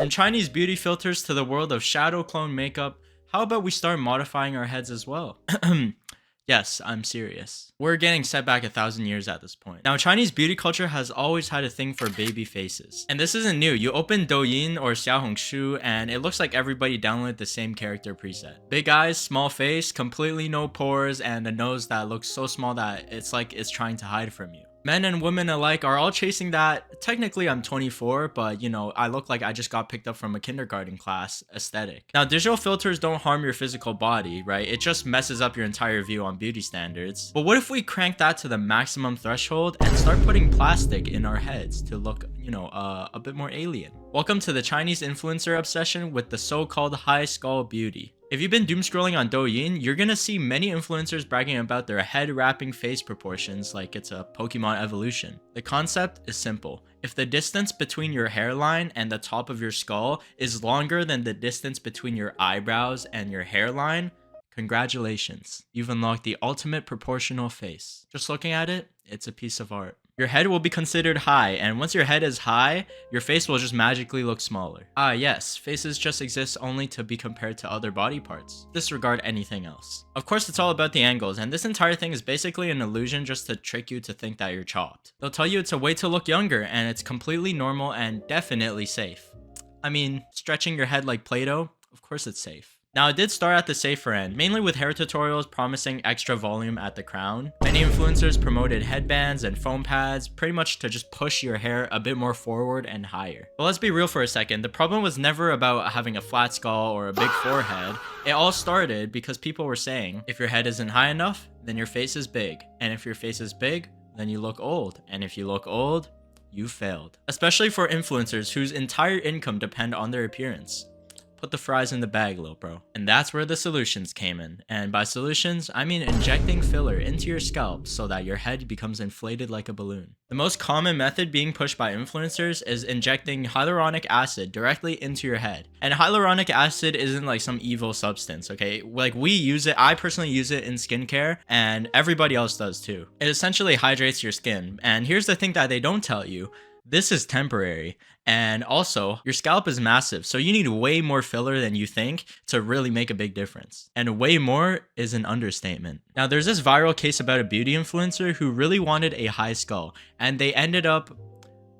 From Chinese beauty filters to the world of shadow clone makeup, how about we start modifying our heads as well? Yes, I'm serious. We're getting set back 1,000 years at this point. Now, Chinese beauty culture has always had a thing for baby faces. And this isn't new. You open Douyin or Xiaohongshu and it looks like everybody downloaded the same character preset. Big eyes, small face, completely no pores, and a nose that looks so small that it's like it's trying to hide from you. Men and women alike are all chasing that. Technically, I'm 24, but you know, I look like I just got picked up from a kindergarten class aesthetic. Now, digital filters don't harm your physical body, right? It just messes up your entire view on beauty standards. But what if we crank that to the maximum threshold and start putting plastic in our heads to look, you know, a bit more alien? Welcome to the Chinese influencer obsession with the so-called high skull beauty. If you've been doom scrolling on Douyin, you're gonna see many influencers bragging about their head wrapping face proportions like it's a Pokemon evolution. The concept is simple. If the distance between your hairline and the top of your skull is longer than the distance between your eyebrows and your hairline, congratulations. You've unlocked the ultimate proportional face. Just looking at it, it's a piece of art. Your head will be considered high, and once your head is high, your face will just magically look smaller. Ah yes, faces just exist only to be compared to other body parts. Disregard anything else. Of course, it's all about the angles, and this entire thing is basically an illusion just to trick you to think that you're chopped. They'll tell you it's a way to look younger, and it's completely normal and definitely safe. I mean, stretching your head like Play-Doh? Of course it's safe. Now, it did start at the safer end, mainly with hair tutorials promising extra volume at the crown. Many influencers promoted headbands and foam pads, pretty much to just push your hair a bit more forward and higher. But let's be real for a second, the problem was never about having a flat skull or a big forehead. It all started because people were saying, if your head isn't high enough, then your face is big. And if your face is big, then you look old. And if you look old, you failed. Especially for influencers whose entire income depend on their appearance. Put the fries in the bag, little bro. And that's where the solutions came in. And by solutions, I mean injecting filler into your scalp so that your head becomes inflated like a balloon. The most common method being pushed by influencers is injecting hyaluronic acid directly into your head. And hyaluronic acid isn't like some evil substance, okay? Like we use it, I personally use it in skincare and everybody else does too. It essentially hydrates your skin. And here's the thing that they don't tell you. This is temporary, and also your scalp is massive, so you need way more filler than you think to really make a big difference. And way more is an understatement. Now there's this viral case about a beauty influencer who really wanted a high skull, and they ended up,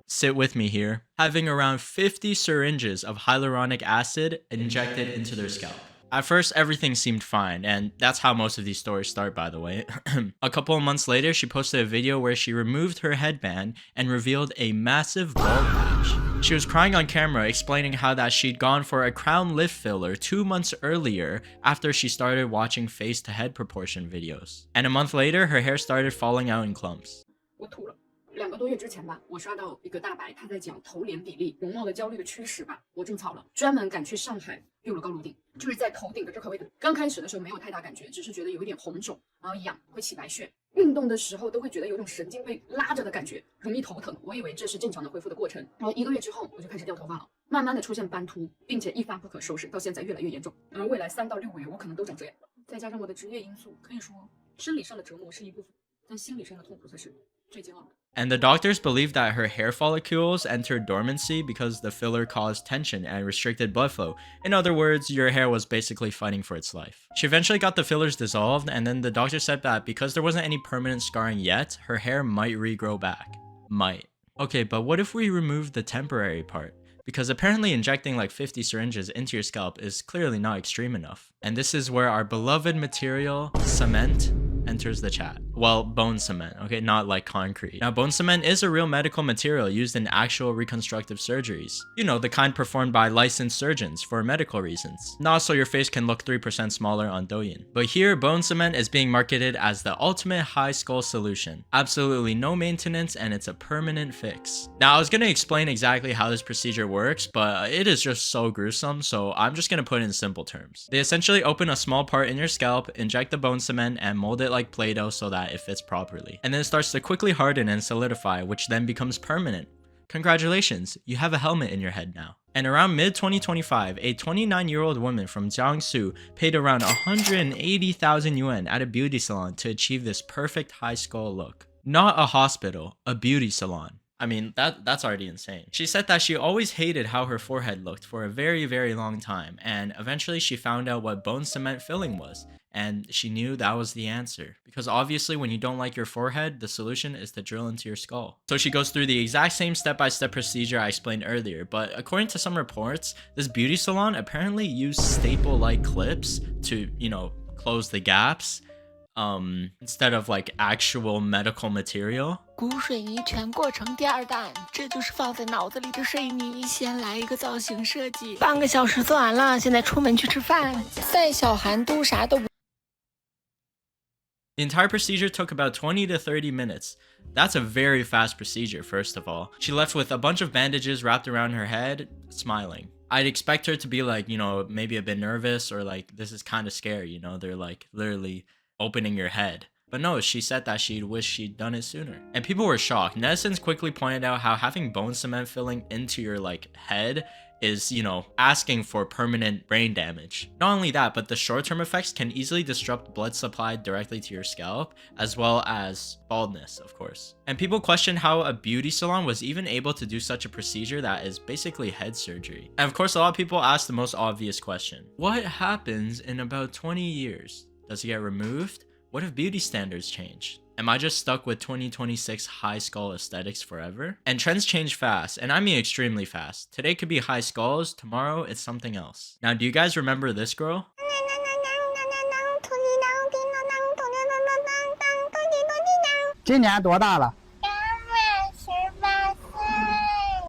sit with me here, having around 50 syringes of hyaluronic acid injected into their scalp. At first, everything seemed fine, and that's how most of these stories start, by the way. A couple of months later, she posted a video where she removed her headband and revealed a massive bald patch. She was crying on camera, explaining how that she'd gone for a crown lift filler 2 months earlier after she started watching face to head proportion videos. And a month later, her hair started falling out in clumps. 2个多月之前吧，我刷到一个大白，他在讲头脸比例容貌的焦虑的趋势吧，我种草了，专门赶去上海用了高颅顶，就是在头顶的这个位置。刚开始的时候没有太大感觉，只是觉得有一点红肿，然后痒，会起白屑。运动的时候都会觉得有种神经被拉着的感觉，容易头疼。我以为这是正常的恢复的过程，然后1个月之后我就开始掉头发了，慢慢的出现斑秃，并且一发不可收拾，到现在越来越严重。而未来3到6个月我可能都长这样。再加上我的职业因素，可以说生理上的折磨是一部分，但心理上的痛苦才是最煎熬的。And the doctors believed that her hair follicles entered dormancy because the filler caused tension and restricted blood flow. In other words, your hair was basically fighting for its life. She eventually got the fillers dissolved, and then the doctor said that because there wasn't any permanent scarring yet, her hair might regrow back. Might. Okay, but what if we remove the temporary part? Because apparently injecting like 50 syringes into your scalp is clearly not extreme enough. And this is where our beloved material, cement, enters the chat. Well, bone cement, okay, not like concrete. Now, bone cement is a real medical material used in actual reconstructive surgeries. You know, the kind performed by licensed surgeons for medical reasons. Not so your face can look 3% smaller on Douyin. But here, bone cement is being marketed as the ultimate high skull solution. Absolutely no maintenance, and it's a permanent fix. Now, I was gonna explain exactly how this procedure works, but it is just so gruesome, so I'm just gonna put it in simple terms. They essentially open a small part in your scalp, inject the bone cement, and mold it like Play-Doh so that it fits properly. And then it starts to quickly harden and solidify, which then becomes permanent. Congratulations, you have a helmet in your head now. And around mid-2025, a 29-year-old woman from Jiangsu paid around 180,000 yuan at a beauty salon to achieve this perfect high skull look. Not a hospital, a beauty salon. I mean, that's already insane. She said that she always hated how her forehead looked for a very, very long time, and eventually she found out what bone cement filling was, and she knew that was the answer. Because obviously when you don't like your forehead, the solution is to drill into your skull. So she goes through the exact same step-by-step procedure I explained earlier, but according to some reports, this beauty salon apparently used staple-like clips to, close the gaps, instead of like actual medical material. 鼓水泥全过成第二弹，这就是放在脑子里的水泥。先来一个造型设计，半个小时做完了，现在出门去吃饭。赛小寒都啥都不。The entire procedure took about 20 to 30 minutes. That's a very fast procedure, first of all. She left with a bunch of bandages wrapped around her head, smiling. I'd expect her to be like, maybe a bit nervous or like, this is kind of scary, they're like literally opening your head. But no, she said that she'd wish she'd done it sooner. And people were shocked. Netizens quickly pointed out how having bone cement filling into your head is, asking for permanent brain damage. Not only that, but the short-term effects can easily disrupt blood supply directly to your scalp, as well as baldness, of course. And people questioned how a beauty salon was even able to do such a procedure that is basically head surgery. And of course, a lot of people ask the most obvious question. What happens in about 20 years? Does it get removed? What if beauty standards change? Am I just stuck with 2026 high skull aesthetics forever? And trends change fast, and I mean extremely fast. Today could be high skulls, tomorrow it's something else. Now, do you guys remember this girl?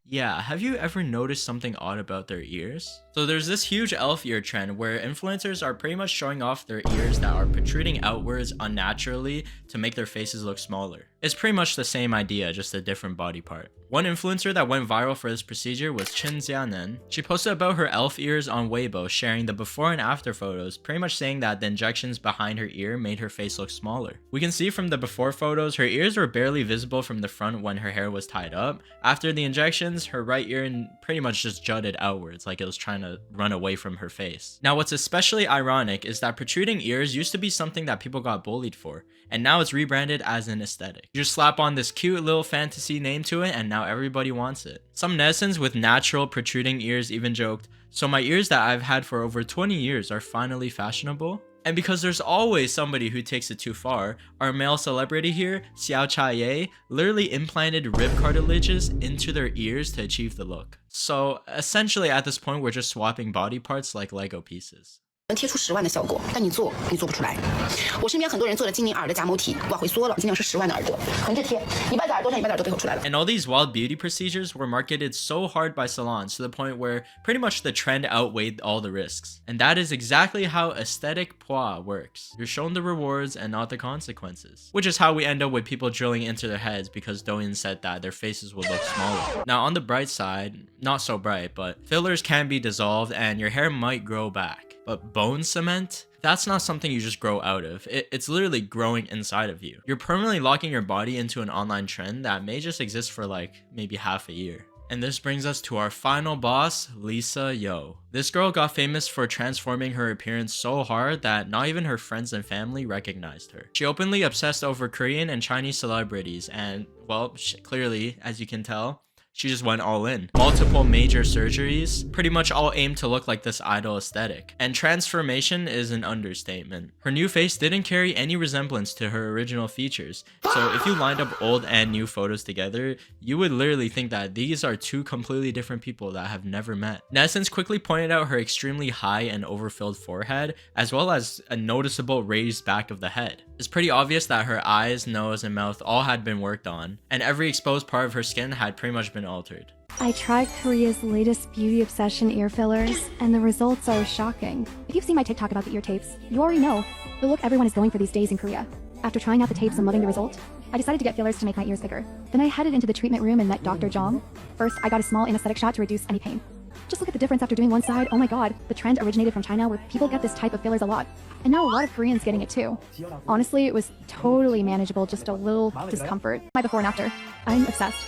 Yeah, have you ever noticed something odd about their ears? So there's this huge elf ear trend where influencers are pretty much showing off their ears that are protruding outwards unnaturally to make their faces look smaller. It's pretty much the same idea, just a different body part. One influencer that went viral for this procedure was Chen Xianen. She posted about her elf ears on Weibo, sharing the before and after photos, pretty much saying that the injections behind her ear made her face look smaller. We can see from the before photos, her ears were barely visible from the front when her hair was tied up. After the injections, her right ear pretty much just jutted outwards like it was trying to run away from her face. Now, what's especially ironic is that protruding ears used to be something that people got bullied for, and now it's rebranded as an aesthetic. You just slap on this cute little fantasy name to it and now everybody wants it. Some netizens with natural protruding ears even joked, "So my ears that I've had for over 20 years are finally fashionable?" And because there's always somebody who takes it too far, our male celebrity here, Xiao Chaye, literally implanted rib cartilages into their ears to achieve the look. So essentially at this point, we're just swapping body parts like Lego pieces. 能贴出10万的效果，但你做不出来。我身边很多人做了精灵耳的假模体，往回缩了，精灵是10万的耳朵，横着贴，一半的耳朵上，一半的耳朵背后出来了。 And all these wild beauty procedures were marketed so hard by salons to the point where pretty much the trend outweighed all the risks. And that is exactly how aesthetic poids works. You're shown the rewards and not the consequences. Which is how we end up with people drilling into their heads because Douyin said that their faces would look smaller. Now on the bright side, not so bright, but fillers can be dissolved and your hair might grow back. But bone cement? That's not something you just grow out of. It's literally growing inside of you. You're permanently locking your body into an online trend that may just exist for maybe half a year. And this brings us to our final boss, Lisa Yo. This girl got famous for transforming her appearance so hard that not even her friends and family recognized her. She openly obsessed over Korean and Chinese celebrities and, well, clearly, as you can tell, she just went all in. Multiple major surgeries, pretty much all aimed to look like this idol aesthetic. And transformation is an understatement. Her new face didn't carry any resemblance to her original features. So if you lined up old and new photos together, you would literally think that these are two completely different people that have never met. Netizens quickly pointed out her extremely high and overfilled forehead, as well as a noticeable raised back of the head. It's pretty obvious that her eyes, nose, and mouth all had been worked on, and every exposed part of her skin had pretty much been altered. I tried Korea's latest beauty obsession ear fillers, and the results are shocking. If you've seen my TikTok about the ear tapes, you already know the look everyone is going for these days in Korea. After trying out the tapes and loving the result, I decided to get fillers to make my ears bigger. Then I headed into the treatment room and met Dr. Jong. First, I got a small anesthetic shot to reduce any pain. Just look at the difference after doing one side. Oh my god, the trend originated from China where people get this type of fillers a lot. And now a lot of Koreans getting it too. Honestly, it was totally manageable, just a little discomfort. My before and after. I'm obsessed.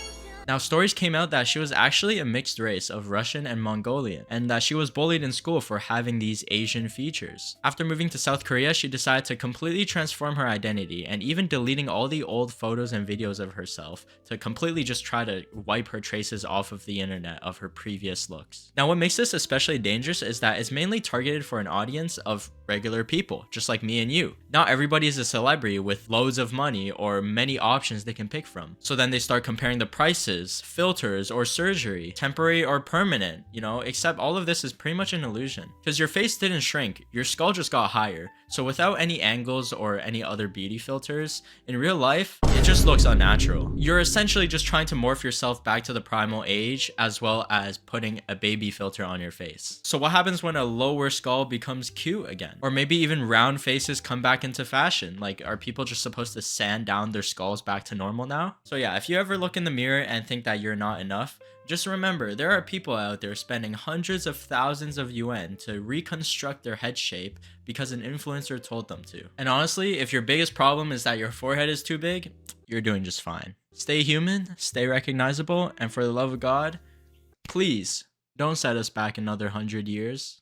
Now, stories came out that she was actually a mixed race of Russian and Mongolian, and that she was bullied in school for having these Asian features. After moving to South Korea, she decided to completely transform her identity, and even deleting all the old photos and videos of herself to completely just try to wipe her traces off of the internet of her previous looks. Now, what makes this especially dangerous is that it's mainly targeted for an audience of regular people, just like me and you. Not everybody is a celebrity with loads of money or many options they can pick from. So then they start comparing the prices, filters, or surgery, temporary or permanent, except all of this is pretty much an illusion. Because your face didn't shrink, your skull just got higher. So without any angles or any other beauty filters, in real life, it just looks unnatural. You're essentially just trying to morph yourself back to the primal age, as well as putting a baby filter on your face. So what happens when a lower skull becomes cute again? Or maybe even round faces come back into fashion? Like, are people just supposed to sand down their skulls back to normal now? So yeah, if you ever look in the mirror and think that you're not enough, just remember, there are people out there spending hundreds of thousands of yuan to reconstruct their head shape because an influencer told them to. And honestly, if your biggest problem is that your forehead is too big, you're doing just fine. Stay human, stay recognizable, and for the love of God, please don't set us back another 100 years.